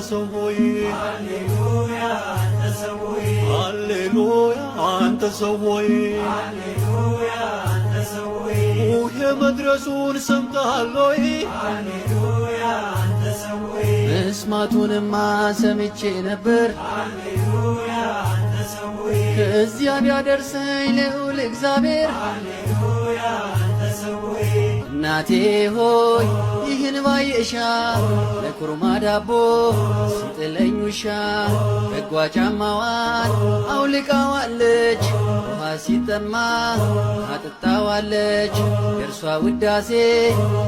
ሰው ሆይ ሃሌሉያ አንተ ሰው ሆይ ሃሌሉያ አንተ ሰው ሆይ ሃሌሉያ አንተ ሰው ሆይ ሙሄ መድረሱን ሰምተሃል ሆይ ሃሌሉያ አንተ ሰው ሆይ መስማቱንማ ሰምቼ ነበር ሃሌሉያ አንተ ሰው ሆይ ከዚያ ቢያደርሰኝ ልዑል እግዚአብሔር ሃሌሉያ አንተ ሰው ሆይ እናቴ ሆይ ይህን ባየሻ ለኩርማ ዳቦ ሲጥለኝ ውሻ በጓ ጫማዋን አውልቃዋለች ውሃ ሲጠማ አጥጣዋለች የእርሷ ውዳሴ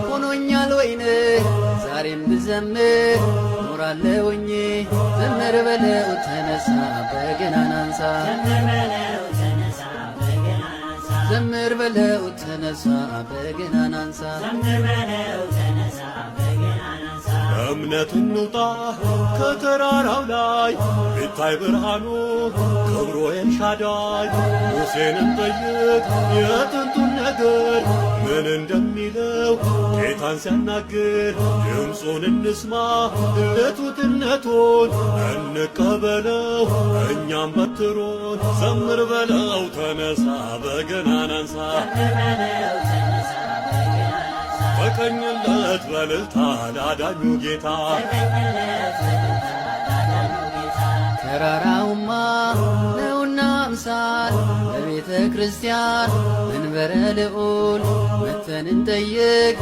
ሆኖኛል ወይን ዛሬም ብዘምር ኖራለሁኝ ዘምር በለው ተነሳ በገናን አንሳ ዘምር በለው ተነሳ በገናን አንሳ እምነት እንውጣ ከተራራው ላይ ቢታይ ብርሃኑ ክብሮ ኤልሻዳይ ሙሴንም ጠይቅ የጥንቱን ነገር ምን እንደሚለው ጌታን ሲያናግር ድምፁን እንስማ ለቱትነቱን እንቀበለው እኛም በትሮን ዘምር በለው ተነሳ በገናን አንሳ ተቀኝለት በልልታ ላዳኙ ጌታ ተራራውማ ነውና አምሳል በቤተ ክርስቲያን መንበረ ልዑል መተን እንጠይቅ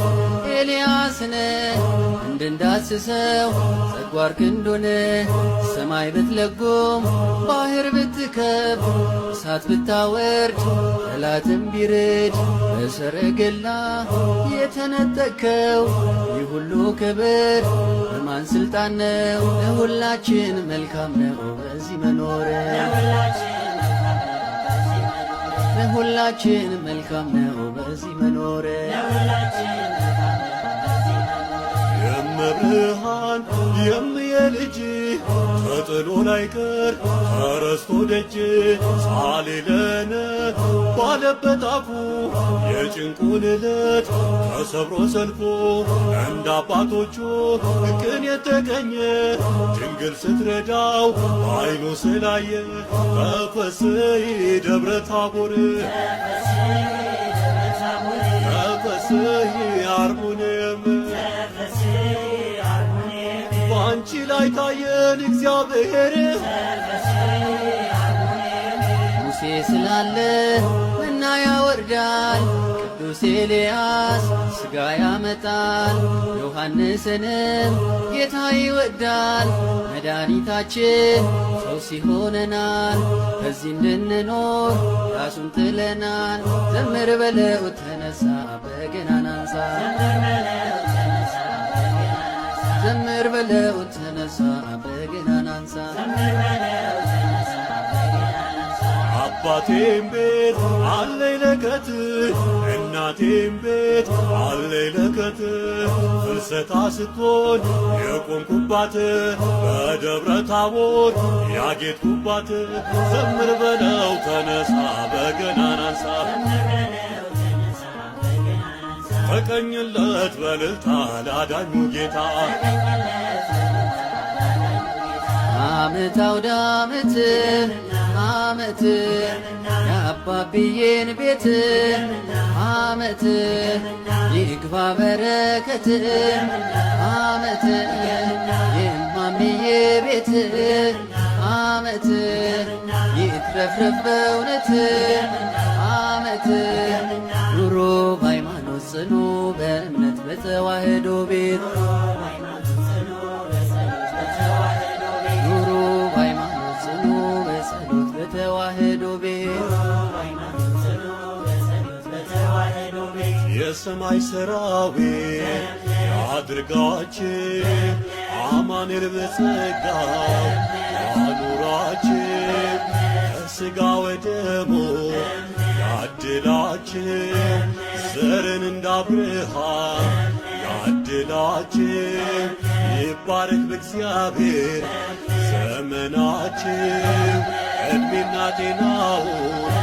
ኤልያስን እንድንዳስሰው ጸጓር ክንዱን ሰማይ ብትለጎም ባህር ብትከብ እሳት ብታወርድ ጠላትም ቢርድ በሰረገላ የተነጠቅከው ይህ ሁሉ ክብር በማን ስልጣን ነው? ለሁላችን መልካም ነው በዚህ መኖር ለሁላችን መልካም ነው በዚህ መኖር የመብርሃን የምየልጅ ተጥሎ ላይቀር ተረስቶ ደጅ ሳሊለነ ባለበት አፉ የጭንቁን ዕለት ተሰብሮ ሰልፎ እንደ አባቶቹ ቅን የተገኘ ድንግል ስትረዳው አይኑ ስላየ ተፈስሒ ደብረ ታቦር ተፈስሒ አርሙኔም ባንቺ ላይ ታየን እግዚአብሔር ሙሴ ስላለ መና ያወርዳል ቅዱስ ኤልያስ ሥጋ ያመጣል ዮሐንስንም ጌታ ይወዳል መድኃኒታችን ሰው ሲሆነናል በዚህ እንድንኖር ራሱን ጥለናል ዘምር በለው ተነሳ በገናን አንሳ ዘምር በለው ተነሳ በገናን አንሳ አባቴም ቤት አለኝ ለከት እናቴም ቤት አለኝ ለከት ፍልሰታ ስትሆን የቆምኩባት በደብረ ታቦር ያጌጥኩባት ዘምር በለው ተነሳ በገናን አንሳ ተቀኝለት በልልታ ላዳኙ ጌታ ዓመት አውደ ዓመት ዓመት የአባብዬን ቤት ዓመት ይግባ በረከት ዓመት የማምዬ ቤት ዓመት ይትረፍረፍ በእውነት ዓመት ኑሮ በሃይማኖት ጽኑ በእምነት በተዋህዶ ቤት ኑሮ በሃይማኖት ጽኑ በጸሎት በተዋህዶ ቤት የሰማይ ሰራዊት ያድርጋችን አማኑኤል በጸጋው አኑራችን ከሥጋ ወደሙ ያድላችን ዘርን እንዳብርሃም ያድላችን ይባረክ በእግዚአብሔር ዘመናችን ዕድሜና ጤናውን